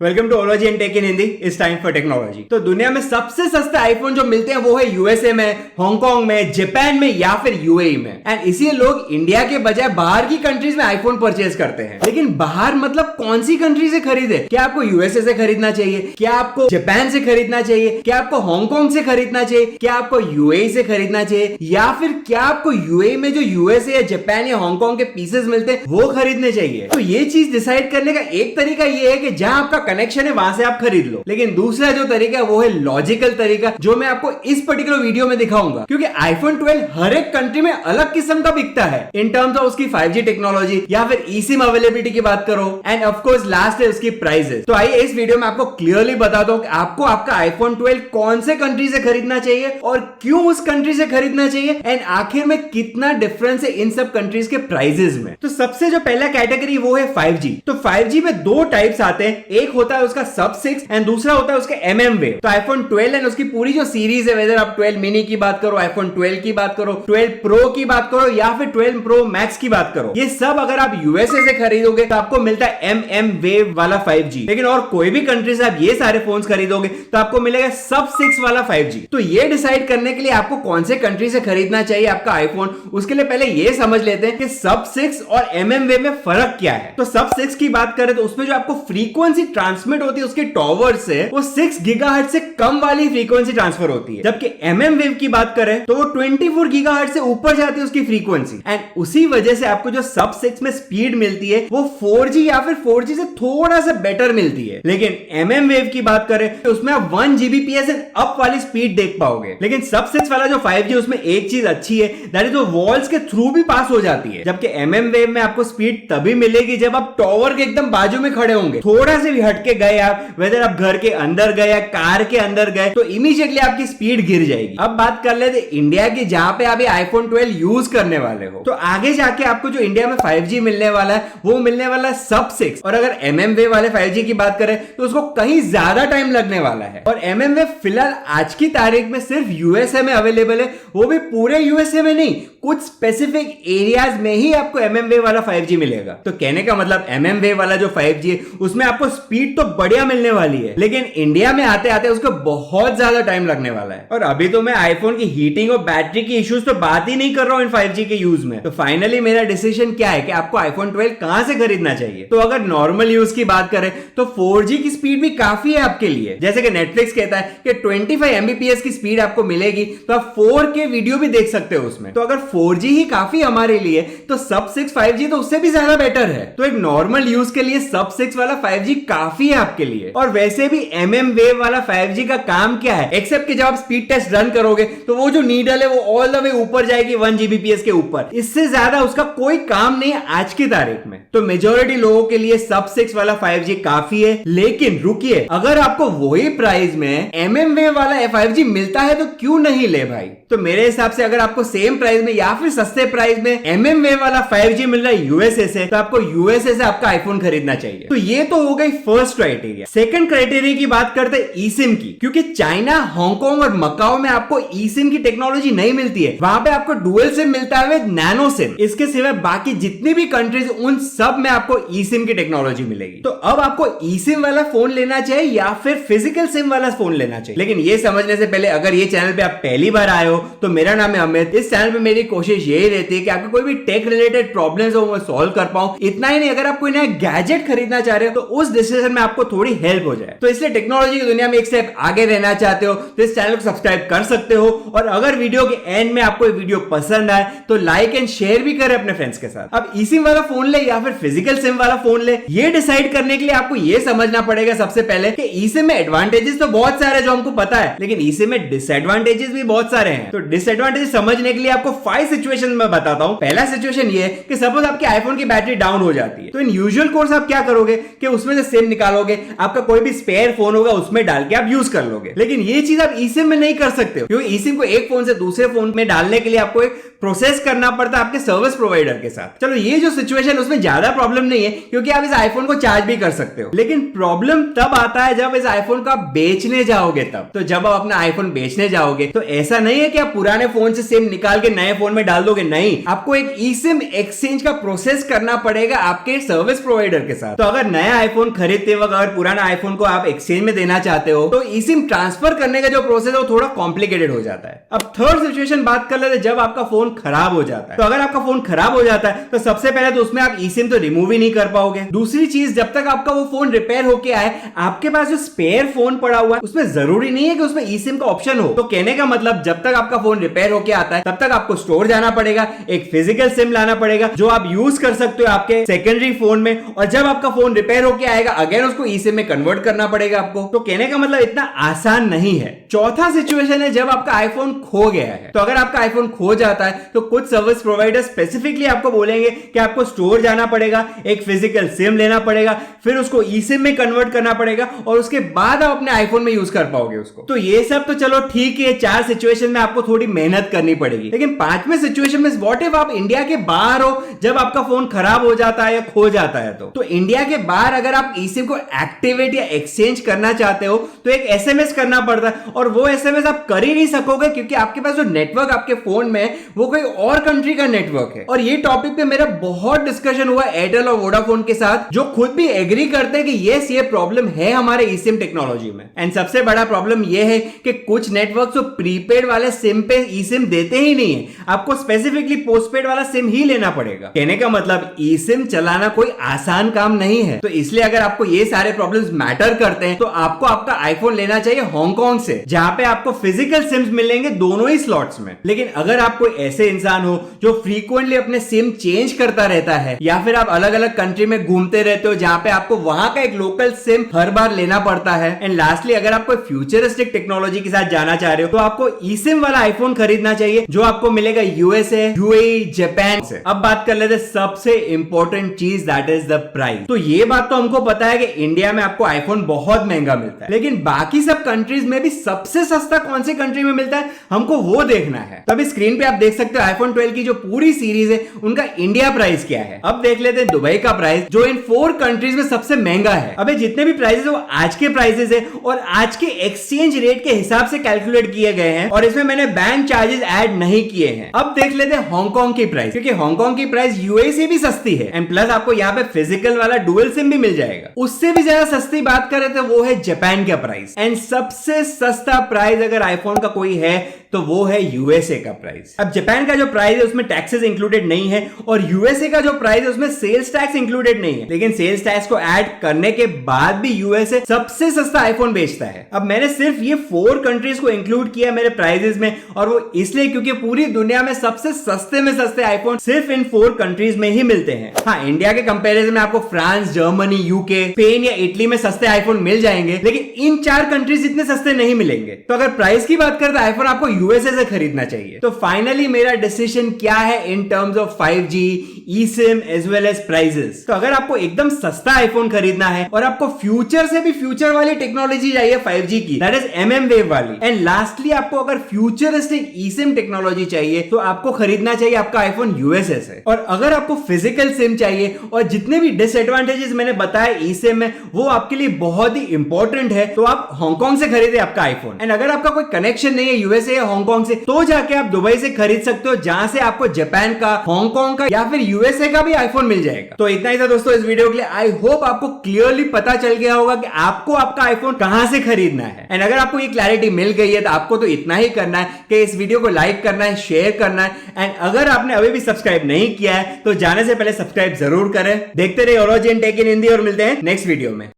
Welcome to ology and tech in Hindi. It's time for technology. तो दुनिया में सबसे सस्ते आईफोन जो मिलते हैं वो है यूएसए में, हांगकांग में, जापान में या फिर यूएई में। एंड इसीलिए लोग इंडिया के बजाय बाहर की कंट्रीज में आईफोन परचेज करते हैं। लेकिन बाहर मतलब कौन सी कंट्री से खरीदे? क्या आपको यूएसए से खरीदना चाहिए? क्या आपको जापान से खरीदना चाहिए? क्या आपको हांगकांग से खरीदना चाहिए? क्या आपको यूएई से खरीदना चाहिए? या फिर क्या आपको यूएई में जो यूएसए या जापान या हांगकांग के पीसेस मिलते हैं वो खरीदने चाहिए? तो ये चीज डिसाइड करने का एक तरीका ये है कि जहां आपका कनेक्शन है वहां से आप खरीद लो। लेकिन दूसरा जो तरीका है वो है लॉजिकल तरीका, जो मैं आपको इस पर्टिकुलर वीडियो में दिखाऊंगा। क्योंकि आईफोन 12 हर एक कंट्री में अलग किस्म का बिकता है इन टर्म्स ऑफ उसकी 5G टेक्नोलॉजी या फिर eSIM अवेलेबिलिटी की बात करो, एंड ऑफ कोर्स लास्ट है उसकी प्राइसेस। तो आइए इस वीडियो में आपको क्लियरली बताता हूं कि आपको आपका आईफोन 12 कौन से कंट्री से खरीदना चाहिए और क्यों उस कंट्री से खरीदना चाहिए, एंड आखिर में कितना डिफरेंस है इन सब कंट्रीज के प्राइसेस में। तो सबसे जो पहला कैटेगरी वो है 5G। तो 5G में दो टाइप्स आते हैं, एक होता है उसका सब 6 एंड दूसरा होता है उसके MM वेव। तो आईफोन 12 एंड उसकी पूरी जो सीरीज है, वेदर आप 12 मिनी की बात करो, आईफोन 12 की बात करो, 12 प्रो की बात करो या फिर 12 प्रो मैक्स की बात करो, ये सब अगर आप यूएसए से खरीदोगे तो आपको मिलता है MM वेव वाला 5G। लेकिन और कोई भी कंट्री से आप ये सारे फोन्स खरीदोगे तो आपको मिलेगा सब 6 वाला 5G। तो ये डिसाइड करने के लिए आपको कौन से कंट्री से खरीदना चाहिए आपका आईफोन, उसके लिए पहले ये समझ लेते हैं कि सब 6 और MM वेव में फर्क क्या है। तो सब 6 की बात करें तो उसमें जो आपको फ्रीक्वेंसी ट्रांसमिट होती है उसके टॉवर से, वो 6 गीगाहर्ट्ज से कम वाली फ्रीक्वेंसी ट्रांसफर होती है। जबकि MM वेव की बात करें तो वो 24 गीगाहर्ट्ज से ऊपर जाती है उसकी फ्रीक्वेंसी, एंड उसी वजह से आपको जो सब 6 में स्पीड मिलती है वो 4G या फिर 4G से थोड़ा सा बेटर मिलती है। लेकिन MM वेव की बात करें तो उसमें आप 1 Gbps एंड अप वाली स्पीड देख पाओगे। लेकिन सब 6 वाला जो 5G उसमें एक चीज अच्छी है, दैट इज वो वॉल्स के थ्रू भी पास हो जाती है। जबकि MM वेव में आपको स्पीड तभी मिलेगी जब आप टॉवर के एकदम बाजू में खड़े होंगे। थोड़ा से भी हटके गए आप, वेदर आप घर के अंदर गए या कार के अंदर गए, तो इमीडिएटली आपकी स्पीड गिर जाएगी। अब बात कर लेते इंडिया की, जहां पे आप आईफोन 12 यूज करने वाले हो। तो आगे जाके आपको जो इंडिया में 5G मिलने वाला है वो मिलने वाला है सब 6। और अगर MM वेव वाले 5G की बात करें तो उसको कहीं ज्यादा टाइम लगने वाला है। और MM वेव फिलहाल आज की तारीख में सिर्फ यूएसए में अवेलेबल है, वो भी पूरे यूएसए में नहीं, कुछ स्पेसिफिक एरियाज में ही आपको MM वेव वाला 5G मिलेगा। तो कहने का मतलब MM वेव वाला जो 5G है उसमें आपको स्पीड तो बढ़िया मिलने वाली है, लेकिन इंडिया में आते आते उसको बहुत ज्यादा टाइम लगने वाला है। और अभी तो मैं आईफोन की हीटिंग और बैटरी की इश्यूज तो बात ही नहीं कर रहा हूं इन 5G के यूज में। तो फाइनली मेरा डिसीजन क्या है कि आपको आईफोन 12 कहां से खरीदना चाहिए। तो अगर नॉर्मल यूज की बात करें तो 4G की स्पीड भी काफी है आपके लिए। जैसे कि नेटफ्लिक्स कहता है कि 25 Mbps की स्पीड आपको मिलेगी, तो आप 4K वीडियो भी देख सकते हो उसमें। तो अगर 4G ही काफी हमारे लिए, तो सब 6 5G तो उससे भी ज्यादा बेटर है। तो एक नॉर्मल यूज के लिए सब 6 वाला 5G काफी है आपके लिए। और वैसे भी MM वेव वाला 5G का काम क्या है, एक्सेप्ट कि जब आप स्पीड टेस्ट रन करोगे तो वो जो नीडल है वो ऑल द वे ऊपर जाएगी 1 Gbps के ऊपर। इससे ज्यादा उसका कोई काम नहीं है आज की तारीख में। तो मेजॉरिटी लोगों के लिए सब 6 वाला 5G काफी है। लेकिन रुकिए, अगर आपको वही प्राइस में MM वेव वाला 5G मिलता है तो क्यों नहीं ले भाई। तो मेरे हिसाब से अगर आपको सेम प्राइस में या फिर सस्ते प्राइस में MM वेव वाला 5G मिल रहा है यूएसए से, तो आपको यूएसए से आपका आईफोन खरीदना चाहिए। तो ये तो हो गई फर्स्ट क्राइटेरिया। सेकंड क्राइटेरिया की बात करते हैं eSIM की। क्योंकि चाइना, हांगकांग और मकाओ में आपको eSIM की टेक्नोलॉजी नहीं मिलती है, वहां पे आपको डुअल सिम मिलता है विद नैनो सिम। इसके सिवाय बाकी जितनी भी कंट्रीज उन सब में आपको eSIM की टेक्नोलॉजी मिलेगी। तो अब आपको eSIM वाला फोन लेना चाहिए या फिर फिजिकल सिम वाला फोन लेना चाहिए। लेकिन ये समझने से पहले, अगर ये चैनल पे आप पहली बार आए हो तो मेरा नाम है अमित। इस चैनल पे मेरी कोशिश यही रहती है कि आपको कोई भी टेक रिलेटेड प्रॉब्लम्स हो मैं सॉल्व कर पाऊं। इतना ही नहीं, अगर आप कोई नया गैजेट खरीदना चाह रहे हो तो उस डिसीजन में आपको थोड़ी हेल्प हो जाए। तो इसलिए टेक्नोलॉजी की दुनिया में एक स्टेप आगे रहना चाहते हो तो इस चैनल को सब्सक्राइब कर सकते हो। और अगर वीडियो के एंड में आपको वीडियो पसंद आए तो लाइक एंड शेयर भी करें अपने फ्रेंड्स के साथ। अब eSIM वाला फोन ले या फिर फिजिकल सिम वाला फोन ले, ये डिसाइड करने के लिए आपको ये समझना पड़ेगा सबसे पहले कि eSIM में एडवांटेजेस तो बहुत सारे जो हमको पता है, लेकिन eSIM में डिसएडवांटेजेस भी बहुत सारे हैं। तो डिसएडवांटेजेस समझने के लिए आपको 5 सिचुएशन में बताता हूं। पहला सिचुएशन ये है कि सपोज आपके आईफोन की बैटरी डाउन हो जाती है, तो इन यूजुअल कोर्स आप क्या करोगे कि उसमें से सिम निकालोगे, आपका कोई भी स्पेयर फोन होगा उसमें डाल के आप यूज कर लोगे। लेकिन ये चीज आप eSIM में नहीं कर सकते हो, क्योंकि eSIM को एक फोन से दूसरे फोन में डालने के लिए आपको एक प्रोसेस करना पड़ता है आपके सर्विस प्रोवाइडर के साथ। चलो ये जो सिचुएशन उसमें ज्यादा प्रॉब्लम नहीं है क्योंकि आप इस आईफोन को चार्ज भी कर सकते हो, लेकिन प्रॉब्लम तब आता है जब इस आईफोन को आप बेचने जाओगे तब। तो जब आप अपना आईफोन बेचने जाओगे तो ऐसा नहीं है कि आप पुराने फोन से सिम निकाल के नए फोन में डाल दोगे, नहीं, आपको एक ई सिम एक्सचेंज का प्रोसेस करना पड़ेगा आपके सर्विस प्रोवाइडर के साथ। तो अगर नया आईफोन खरीदते वक्त अगर पुराना आईफोन को आप एक्सचेंज में देना चाहते हो तो ई सिम ट्रांसफर करने का जो प्रोसेस है वो थोड़ा कॉम्प्लिकेटेड हो जाता है। अब थर्ड सिचुएशन बात कर लेते हैं जब आपका फोन खराब हो जाता है। तो अगर आपका फोन खराब हो जाता है तो सबसे पहले तो उसमें आप ई सिम तो रिमूव ही नहीं कर पाओगे। दूसरी चीज, जब तक आपका वो फोन रिपेयर होके आए आपके पास जो स्पेयर फोन पड़ा हुआ है उसमें जरूरी नहीं है कि उसमें ई सिम का ऑप्शन हो। तो कहने का मतलब जब तक आपका फोन रिपेयर होके आता है तब तक आपको स्टोर जाना पड़ेगा, एक फिजिकल सिम लाना पड़ेगा जो आप यूज कर सकते हो आपके सेकेंडरी फोन में, और जब आपका फोन रिपेयर होके आएगा अगेन उसको ई सिम में कन्वर्ट करना पड़ेगा आपको। तो कहने का मतलब इतना आसान नहीं है। चौथा सिचुएशन है जब आपका आईफोन खो गया है। तो अगर आपका आईफोन खो जाता है तो कुछ सर्विस प्रोवाइडर स्पेसिफिकली आपको बोलेंगे कि आपको स्टोर जाना पड़ेगा, एक फिजिकल सिम लेना पड़ेगा, फिर उसको ई सिम में कन्वर्ट करना पड़ेगा और उसके बाद आप अपने आईफोन में यूज कर पाओगे उसको। तो ये सब तो चलो ठीक है, 4 सिचुएशन में आपको थोड़ी मेहनत करनी पड़ेगी, लेकिन 5वें सिचुएशन में व्हाट इफ आप इंडिया के बाहर हो जब आपका फोन खराब हो जाता है या खो जाता है। तो इंडिया के बाहर अगर आप ई सिम को एक्टिवेट या एक्सचेंज करना चाहते हो तो एक एसएमएस करना पड़ता है, और वो एसएमएस आप कर ही नहीं सकोगे क्योंकि आपके पास जो नेटवर्क आपके फोन में वो कोई और कंट्री का नेटवर्क है। और ये टॉपिक पे मेरा बहुत डिस्कशन हुआ एयरटेल और वोडाफोन के साथ, जो खुद भी एग्री करते हैं कि यस ये प्रॉब्लम है हमारे ई सिम टेक्नोलॉजी में। एंड सबसे बड़ा प्रॉब्लम ये है कि कुछ नेटवर्क तो प्रीपेड वाले सिम पे ई सिम देते ही नहीं है, आपको स्पेसिफिकली पोस्टपेड वाला सिम ही लेना पड़ेगा। कहने का मतलब ई सिम चलाना कोई आसान काम नहीं है। तो इसलिए अगर आपको ये सारे प्रॉब्लम्स मैटर करते हैं तो आपको आपका आईफोन लेना चाहिए हांगकांग से, जहां पे आपको फिजिकल सिम्स मिलेंगे दोनों ही स्लॉट्स में। लेकिन अगर आप कोई ऐसे इंसान हो जो फ्रीक्वेंटली अपने सिम चेंज करता रहता है, या फिर आप अलग अलग कंट्री में घूमते रहते हो जहां पे आपको वहां का एक लोकल सिम हर बार लेना पड़ता है, एंड लास्टली अगर आप कोई फ्यूचरिस्टिक टेक्नोलॉजी के साथ जाना चाह रहे हो तो आपको ई सिम वाला आईफोन खरीदना चाहिए जो आपको मिलेगा यूएसए, यूएई, जापान से। अब बात कर लेते हैं सबसे इंपॉर्टेंट चीज, दैट इज द प्राइस। तो ये बात तो हमको पता है कि इंडिया में आपको आईफोन बहुत महंगा मिलता है, लेकिन बाकी सब कंट्रीज में भी सबसे सस्ता कौन सी कंट्री में मिलता है हमको वो देखना है। तभी स्क्रीन पे आप देख सकते हो आईफोन 12 की जो पूरी सीरीज है उनका इंडिया प्राइस क्या है। अब देख लेते हैं दुबई का प्राइस जो इन 4 कंट्रीज में सबसे महंगा है। अबे जितने भी प्राइसेस है वो आज के प्राइसेस है और आज के एक्सचेंज रेट के हिसाब से कैलकुलेट किए गए हैं, और इसमें मैंने बैंक चार्जेस ऐड नहीं किए हैं। अब देख लेते हैं हांगकांग की प्राइस, क्योंकि हांगकांग की प्राइस यूएई से भी सस्ती है, एंड प्लस आपको यहाँ पे फिजिकल वाला डुअल सिम भी मिल जाएगा। उससे भी ज्यादा सस्ती बात करें तो वो है जापान का प्राइस, एंड सबसे सस्ता प्राइस अगर आईफोन का कोई है तो वो है यूएसए का प्राइस। अब जापान का जो प्राइस है उसमें टैक्सेस इंक्लूडेड नहीं है, और यूएसए का जो प्राइस है उसमें सेल्स टैक्स इंक्लूडेड नहीं है, लेकिन सेल्स टैक्स को ऐड करने के बाद भी यूएसए सबसे सस्ता आईफोन बेचता है। अब मैंने सिर्फ ये 4 कंट्रीज को इंक्लूड किया मेरे प्राइसेस में, और वो इसलिए क्योंकि पूरी दुनिया में सबसे सस्ते में सस्ते आईफोन सिर्फ इन 4 कंट्रीज में ही मिलते हैं। हाँ, इंडिया के कंपैरिजन में आपको फ्रांस, जर्मनी, यूके, स्पेन या इटली में सस्ते आईफोन मिल जाएंगे, लेकिन इन 4 कंट्रीज इतने सस्ते नहीं मिलेंगे। तो अगर प्राइस की बात करें तो आईफोन आपको यूएसए से खरीदना चाहिए। तो फाइनली मेरा डिसीजन क्या है in terms of 5G, eSIM as well as prices. तो अगर आपको एकदम सस्ता आईफोन खरीदना है और आपको फ्यूचर से भी फ्यूचर वाली टेक्नोलॉजी चाहिए 5G की, दैट इज MM वेव वाली, एंड लास्टली आपको अगर फ्यूचरिस्टिक eSIM टेक्नोलॉजी चाहिए तो आपको खरीदना चाहिए आपका आईफोन यूएसए से। और अगर आपको फिजिकल सिम चाहिए और जितने भी डिसएडवांटेजेस मैंने बताए eSIM में वो आपके लिए बहुत ही इंपॉर्टेंट है, तो आप हांगकांग से खरीदे आपका आईफोन। एंड अगर आपका कोई कनेक्शन नहीं है यूएसए या हांगकांग से तो जाके आप दुबई से खरीद सकते हो, जहां से आपको जापान का, हांगकांग का या फिर यूएसए का भी आईफोन मिल जाएगा। तो इतना ही था दोस्तों इस वीडियो के लिए। आई होप आपको क्लियरली पता चल गया होगा कि आपको आपका आईफोन कहां से खरीदना है। एंड अगर आपको ये क्लैरिटी मिल गई है तो आपको तो इतना ही करना है कि इस वीडियो को लाइक करना है, शेयर करना है, एंड अगर आपने अभी भी सब्सक्राइब नहीं किया है तो जाने से पहले सब्सक्राइब जरूर करें। देखते रहिए ऑलॉजी एंड टेक इन हिंदी, और मिलते हैं नेक्स्ट वीडियो में।